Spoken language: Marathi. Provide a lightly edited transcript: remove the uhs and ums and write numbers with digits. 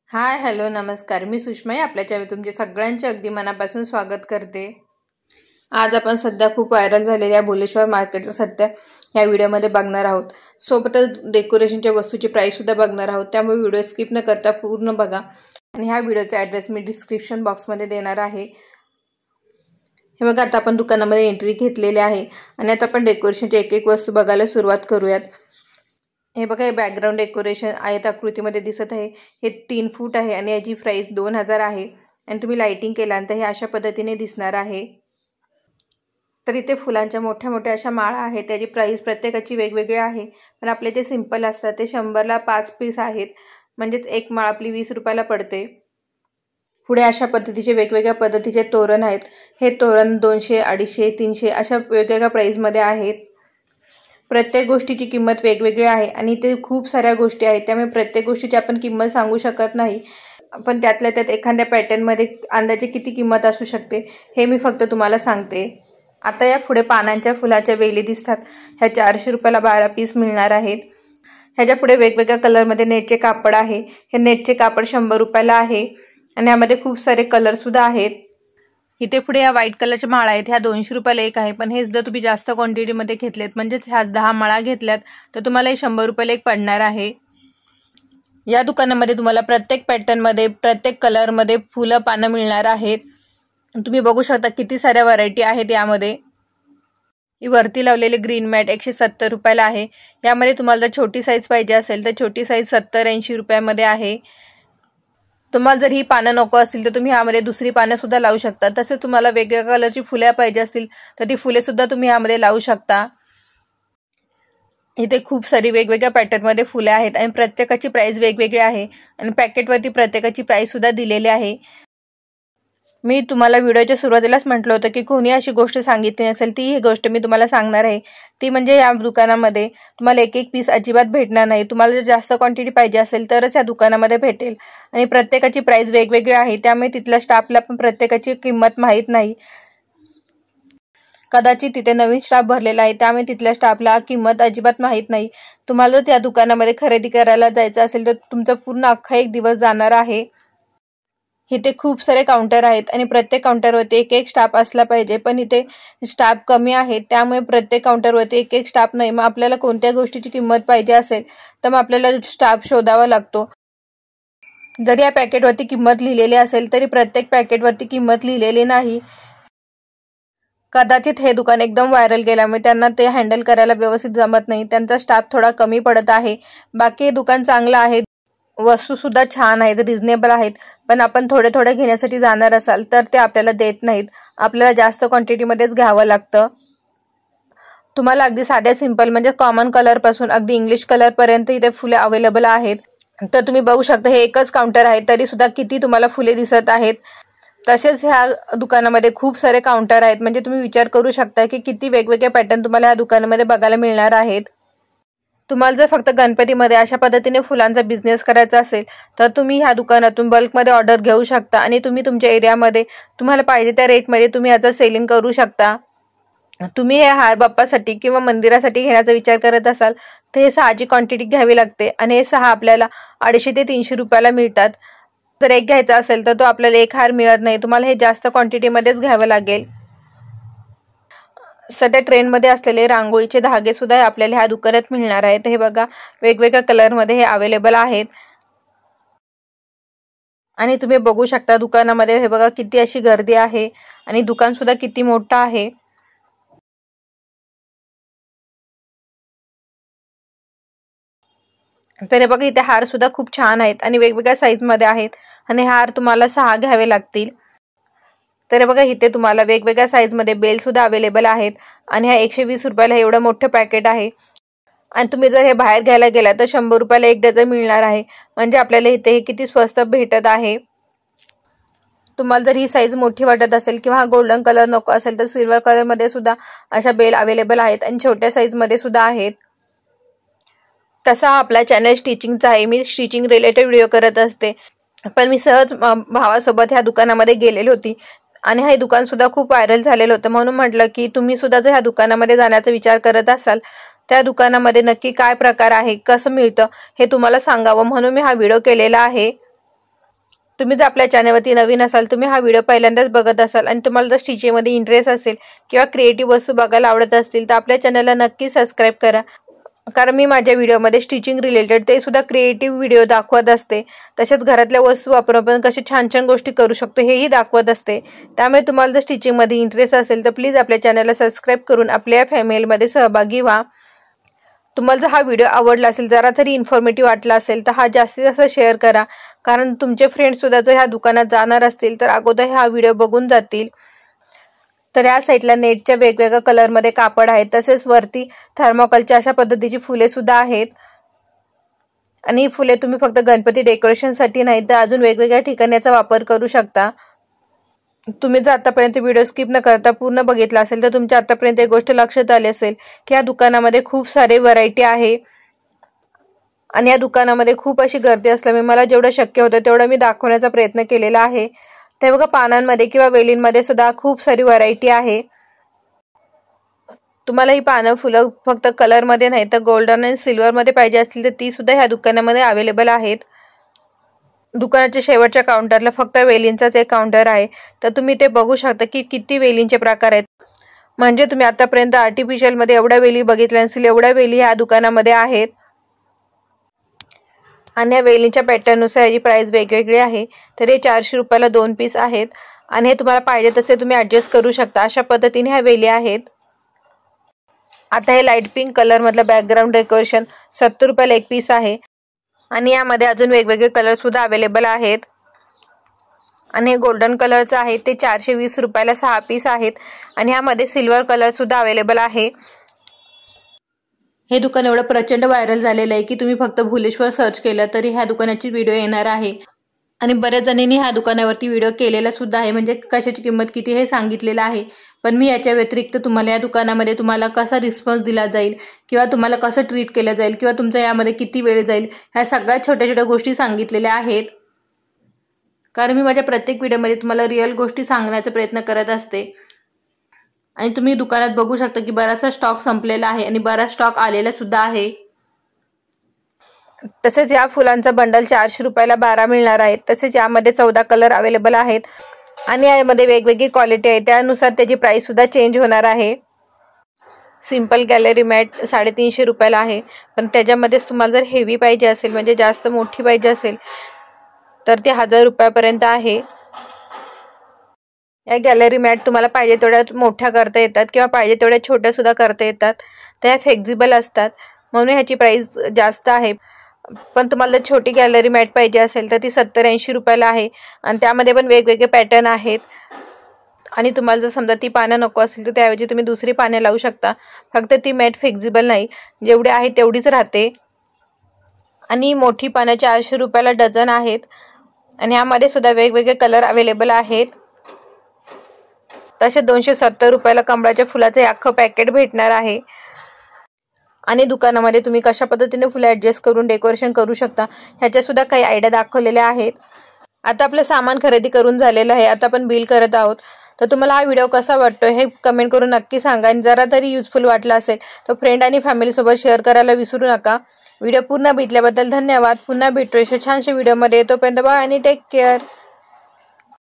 हाय हॅलो नमस्कार, मी सुषमा आपल्या चॅनल तुमचे सगळ्यांचे अगदी मनापासून स्वागत करते। आज आपण सध्या खूप व्हायरल झालेल्या भुलेश्वर मार्केटचं सध्या या व्हिडिओमध्ये बघणार आहोत। सोबतच डेकोरेशनच्या वस्तूची प्राइस सुद्धा बघणार आहोत, त्यामुळे व्हिडिओ स्किप न करता पूर्ण बघा। आणि ह्या व्हिडिओचा ॲड्रेस मी डिस्क्रिप्शन बॉक्समध्ये देणार आहे। हे बघा, आता आपण दुकानामध्ये एंट्री घेतलेली आहे आणि आता आपण डेकोरेशनची एक एक वस्तू बघायला सुरुवात करूयात। हे बघा, हे बॅकग्राऊंड डेकोरेशन आयत आकृतीमध्ये दिसत आहे। हे 3 फूट आहे आणि याची प्राइस 2000 आहे आणि तुम्ही लाइटिंग केल्यानंतर हे अशा पद्धतीने दिसणार आहे। तर इथे फुलांच्या मोठ्या मोठ्या अशा माळा आहेत, त्याची प्राइस प्रत्येकाची वेगवेगळी आहे। पण आपले जे सिंपल असतात ते 100 ला 5 पीस आहेत, म्हणजे एक माळ आपली 20 रुपयाला पडते। पुढे अशा पद्धतीचे वेगवेगळ्या पद्धतीचे तोरण आहेत। हे तोरण 200, 250, 300 अशा वेगवेगळ्या प्राइस मध्ये आहेत। प्रत्येक गोष्टीची किंमत वेगवेगळी आहे आणि ते खूप साऱ्या गोष्टी आहेत, त्यामुळे प्रत्येक गोष्टीची आपण किंमत सांगू शकत नाही। पण त्यातल्या त्यात एखाद्या पॅटर्न मध्ये अंदाजे किती किंमत असू शकते हे मी फक्त तुम्हाला सांगते। आता या पुढे पानांच्या फुलाच्या वेली दिसतात, ह्या 400 रुपयाला 12 पीस मिळणार आहेत। ह्याच्या पुढे वेगवेगळ्या कलर मध्ये नेटचे कापड आहे। हे नेटचे कापड 100 रुपयाला आहे आणि यामध्ये खूप सारे कलर सुद्धा आहेत। इथे पुढे या व्हाईट कलरच्या माळा आहेत, ह्या 200 रुपयाला एक आहे। पण हे जर तुम्ही जास्त क्वांटिटी मध्ये घेतलेत, म्हणजे ह्या 10 माळा घेतल्यात तर तुम्हाला 100 रुपयाला एक पडणार आहे। या दुकानामध्ये तुम्हाला प्रत्येक पॅटर्न मध्ये प्रत्येक कलर मध्ये फुलं पानं मिळणार आहेत। तुम्ही बघू शकता किती साऱ्या व्हरायटी आहेत यामध्ये। ही वरती लावलेली ग्रीन मॅट 170 रुपयाला आहे। यामध्ये तुम्हाला जर छोटी साईज पाहिजे असेल तर छोटी साईज 70-80 रुपयामध्ये आहे। तुम्हाला जर ही पानं नको असतील तर तुम्ही यामध्ये दुसरी पानं सुद्धा लावू शकता। तसेच तुम्हाला वेगवेगळ्या कलरची फुले पाहिजे असतील तर ती फुले सुद्धा तुम्ही यामध्ये लावू शकता। इथे खूप सारी वेगवेगळ्या पॅटर्न मध्ये फुले आहेत आणि प्रत्येकाची प्राइस वेगवेगळी आहे आणि पॅकेटवरती प्रत्येकाची प्राइस सुद्धा दिलेली आहे। मी तुम्हाला व्हिडिओच्या सुरुवातीलाच म्हटलं होतं की कोणी अशी गोष्ट सांगितली नसेल ती ही गोष्ट मी तुम्हाला सांगणार आहे। ती म्हणजे या दुकानामध्ये तुम्हाला एक एक पीस अजिबात भेटणार नाही। तुम्हाला जर जास्त क्वांटिटी पाहिजे असेल तरच या दुकानामध्ये भेटेल आणि प्रत्येकाची प्राइस वेगवेगळी आहे, त्यामुळे तिथल्या स्टाफला पण प्रत्येकाची किंमत माहीत नाही। कदाचित तिथे नवीन स्टाफ भरलेला आहे, त्यामुळे तिथल्या स्टाफला किंमत अजिबात माहीत नाही। तुम्हाला जर त्या दुकानामध्ये खरेदी करायला जायचं असेल तर तुमचा पूर्ण अख्खा एक दिवस जाणार आहे। इथे खूप सारे काउंटर आहेत आणि प्रत्येक काउंटरवरती एक एक स्टाफ असला पाहिजे, पण इथे स्टाफ कमी आहे, त्यामुळे प्रत्येक काउंटरवरती एक एक स्टाफ नाही। मग आपल्याला कोणत्या गोष्टीची किंमत पाहिजे असेल तर मग आपल्याला स्टाफ शोधावा लागतो। जरी या पॅकेटवरती किंमत लिहिलेली असेल तरी प्रत्येक पॅकेटवरती किंमत लिहिलेली नाही। कदाचित हे दुकान एकदम व्हायरल गेल्यामुळे त्यांना ते हँडल करायला व्यवस्थित जमत नाही, त्यांचा स्टाफ थोडा कमी पडत आहे। बाकी हे दुकान चांगलं आहे, वस्तू सुद्धा छान आहेत, रिझनेबल आहेत। पण आपण थोडे थोडे घेण्यासाठी जाणार असाल तर ते आपल्याला देत नाहीत, आपल्याला जास्त क्वांटिटी मध्येच घ्यावं लागतं। तुम्हाला अगदी साध्या सिंपल म्हणजे कॉमन कलर पासून अगदी इंग्लिश कलर पर्यंत इथे फुले अवेलेबल आहेत। तर तुम्ही बघू शकता हे एकच काउंटर आहे तरी सुद्धा किती तुम्हाला फुले दिसत आहेत। तसेच ह्या दुकानामध्ये खूप सारे काउंटर आहेत, म्हणजे तुम्ही विचार करू शकता की किती वेगवेगळे पॅटर्न तुम्हाला या दुकानामध्ये बघायला मिळणार आहेत। तुम्हाला जर फक्त गणपतीमध्ये अशा पद्धतीने फुलांचा बिझनेस करायचा असेल तर तुम्ही ह्या दुकानातून बल्कमध्ये ऑर्डर घेऊ शकता आणि तुम्ही तुमच्या एरियामध्ये तुम्हाला पाहिजे त्या रेटमध्ये तुम्ही याचं सेलिंग करू शकता। तुम्ही हे हार बाप्पासाठी किंवा मंदिरासाठी घेण्याचा विचार करत असाल तर हे 6ची क्वांटिटी घ्यावी लागते आणि हे 6 आपल्याला 250 ते 300 रुपयाला मिळतात। जर एक घ्यायचा असेल तर तो आपल्याला एक हार मिळत नाही, तुम्हाला हे जास्त क्वांटिटीमध्येच घ्यावं लागेल। सध्या ट्रेंड मध्ये असलेले रांगोळीचे धागे सुद्धा आपल्याला ह्या दुकानात मिळणार आहेत। हे बघा, वेगवेगळ्या कलर मध्ये हे अवेलेबल आहेत आणि तुम्ही बघू शकता दुकानामध्ये हे बघा किती अशी गर्दी आहे आणि दुकान सुद्धा किती मोठं आहे। तर हे बघा, इथे हार सुद्धा खूप छान आहेत आणि वेगवेगळ्या साईज मध्ये आहेत आणि हार तुम्हाला 6 घ्यावे लागतील। तर बघा, इथे तुम्हाला वेगवेगळ्या साईज मध्ये बेल सुद्धा अवेलेबल आहेत आणि हा 120 रुपयाला एवढं मोठं पॅकेट आहे। आणि तुम्ही जर हे बाहेर घ्यायला गेला तर 100 रुपयाला एक डझन मिळणार आहे, म्हणजे आपल्याला इथे हे किती स्वस्त भेटत आहे। तुम्हाला जर ही साईज मोठी वाटत असेल किंवा हा गोल्डन कलर नको असेल तर सिल्वर कलर मध्ये सुद्धा अशा बेल अवेलेबल आहेत आणि छोट्या साईज मध्ये सुद्धा आहेत। तसा आपला चॅनल स्टिचिंगचा आहे, मी स्टिचिंग रिलेटेड व्हिडिओ करत असते। पण मी सहज भावासोबत ह्या दुकानामध्ये गेलेली होती आणि हे दुकान सुद्धा खूप व्हायरल झालेलं होतं, म्हणून म्हटलं की तुम्ही सुद्धा जर ह्या दुकानामध्ये जाण्याचा विचार करत असाल त्या दुकानामध्ये नक्की काय प्रकार आहे, कसं मिळतं हे तुम्हाला सांगावं, म्हणून मी हा व्हिडिओ केलेला आहे। तुम्ही जर आपल्या चॅनलवरती नवीन असाल, तुम्ही हा व्हिडिओ पहिल्यांदाच बघत असाल आणि तुम्हाला जर स्टिचिंगमध्ये इंटरेस्ट असेल किंवा क्रिएटिव्ह वस्तू बघायला आवडत असतील तर आपल्या चॅनलला नक्की सबस्क्राईब करा, कारण मी माझ्या व्हिडिओमध्ये स्टिचिंग रिलेटेड ते सुद्धा क्रिएटिव्ह व्हिडिओ दाखवत असते. तसेच घरातल्या वस्तू वापरून आपण कशी छान छान गोष्टी करू शकतो हेही दाखवत असते. त्यामुळे तुम्हाला जर स्टिचिंगमध्ये इंटरेस्ट असेल तर प्लीज आपल्या चॅनलला सबस्क्राईब करून आपल्या फॅमिलीमध्ये सहभागी व्हा. तुम्हाला जर हा व्हिडिओ आवडला असेल, जरा तरी इन्फॉर्मेटिव्ह वाटला असेल तर हा जास्तीत जास्त शेअर करा, कारण तुमचे फ्रेंड्स सुद्धा जर ह्या दुकानात जाणार असतील तर अगोदर हा व्हिडिओ बघून जातील. तर या साईडला नेटच्या वेगवेगळ्या कलरमध्ये कापड आहेत. तसेच वरती थर्मोकॉलच्या अशा पद्धतीची फुले सुद्धा आहेत. आणि ही फुले तुम्ही फक्त गणपती डेकोरेशनसाठी नाही तर अजून वेगवेगळ्या ठिकाणी याचा वापर करू शकता. तुम्ही जर आतापर्यंत व्हिडिओ स्किप न करता पूर्ण बघितला असेल तर तुमच्या आतापर्यंत एक गोष्ट लक्षात आली असेल की या दुकानामध्ये खूप सारे व्हरायटी आहे आणि या दुकानामध्ये खूप अशी गर्दी असल्यामुळे मला जेवढं शक्य होतं तेवढं मी दाखवण्याचा प्रयत्न केलेला आहे. ते बघा, पानांमध्ये किंवा वेलींमध्ये सुद्धा खूप सारी व्हरायटी आहे. तुम्हाला ही पानं फुलं फक्त कलरमध्ये नाही तर गोल्डन आणि सिल्वरमध्ये पाहिजे असतील तर ती सुद्धा ह्या दुकानामध्ये अवेलेबल आहेत. दुकानाच्या शेवटच्या काउंटरला फक्त वेलींचाच एक काउंटर आहे, तर तुम्ही ते बघू शकता की किती वेलींचे प्रकार आहेत. म्हणजे तुम्ही आतापर्यंत आर्टिफिशियलमध्ये एवढ्या वेली बघितल्या नसतील, एवढ्या वेली ह्या दुकानामध्ये आहेत. आणि या वेलींच्या पॅटर्ननुसार याची प्राइस वेगवेगळी आहे. तर हे 400 रुपयाला 2 पीस आहेत आणि हे तुम्हाला पाहिजे तसे तुम्ही ॲडजस्ट करू शकता. अशा पद्धतीने ह्या वेली आहेत. आता हे लाईट पिंक कलर मधलं बॅकग्राऊंड डेकोरेशन 70 रुपयाला 1 पीस आहे आणि यामध्ये अजून वेगवेगळे कलर सुद्धा अवेलेबल आहेत. आणि हे गोल्डन कलरचं आहे ते 420 रुपयाला 6 पीस आहेत आणि यामध्ये सिल्वर कलर सुद्धा अवेलेबल आहे. हे दुकान एवढं प्रचंड व्हायरल झालेलं आहे की तुम्ही फक्त भुलेश्वर सर्च केलं तरी ह्या दुकानाची व्हिडिओ येणार आहे. आणि बऱ्याच जणांनी ह्या दुकानावरती व्हिडिओ केलेला सुद्धा आहे, म्हणजे कशाची किंमत किती हे सांगितलेलं आहे. पण मी याच्या व्यतिरिक्त तुम्हाला या दुकानामध्ये तुम्हाला कसा रिस्पॉन्स दिला जाईल किंवा तुम्हाला कसं ट्रीट केलं जाईल किंवा तुमचा यामध्ये किती वेळ जाईल ह्या सगळ्या छोट्या छोट्या गोष्टी सांगितलेल्या आहेत. कारण मी माझ्या प्रत्येक व्हिडिओमध्ये तुम्हाला रिअल गोष्टी सांगण्याचा प्रयत्न करत असते. आणि तुम्ही दुकानात बघू शकता की बराचसा स्टॉक संपलेला आहे आणि बराच स्टॉक आलेला सुद्धा आहे. तसेच या फुलांचा बंडल 400 रुपयाला 12 मिळणार आहेत. तसेच यामध्ये 14 कलर अवेलेबल आहेत आणि यामध्ये वेगवेगळी क्वालिटी आहे, त्यानुसार त्याची प्राइस सुद्धा चेंज होणार आहे. सिंपल गॅलरी मॅट 350 रुपयाला आहे, पण त्याच्यामध्येच तुम्हाला जर हेवी पाहिजे असेल म्हणजे जास्त मोठी पाहिजे असेल तर ती 1000 रुपयापर्यंत आहे. या गॅलरी मॅट तुम्हाला पाहिजे तेवढ्या मोठ्या करता येतात किंवा पाहिजे तेवढ्या छोट्या सुद्धा करता येतात. त्या फ्लेक्झिबल असतात म्हणून ह्याची प्राइस जास्त आहे. पण तुम्हाला जर छोटी गॅलरी मॅट पाहिजे असेल तर ती 70-80 रुपयाला आहे आणि त्यामध्ये पण वेगवेगळे पॅटर्न आहेत. आणि तुम्हाला जर समजा ती पानं नको असेल तर त्याऐवजी तुम्ही दुसरी पानं लावू शकता. फक्त ती मॅट फ्लेक्झिबल नाही, जेवढी आहे तेवढीच राहते. आणि मोठी पानं 400 रुपयाला डझन आहेत आणि यामध्ये सुद्धा वेगवेगळे कलर अवेलेबल आहेत. तसे 270 रुपयाला कमळाच्या फुलाचे अख्खं पॅकेट भेटणार आहे. आणि दुकानामध्ये तुम्ही कशा पद्धतीने फुलं ॲडजस्ट करून डेकोरेशन करू शकता ह्याच्या सुद्धा काही आयडिया दाखवलेल्या आहेत. आता आपलं सामान खरेदी करून झालेलं आहे, आता आपण बिल करत आहोत. तर तुम्हाला हा व्हिडिओ कसा वाटतो हे कमेंट करून नक्की सांगा आणि जरा तरी युजफुल वाटला असेल तर फ्रेंड आणि फॅमिलीसोबत शेअर करायला विसरू नका. व्हिडिओ पूर्ण बघितल्याबद्दल धन्यवाद. पुन्हा भेटू अशा छानशा व्हिडिओमध्ये. तोपर्यंत बाय आणि टेक केअर.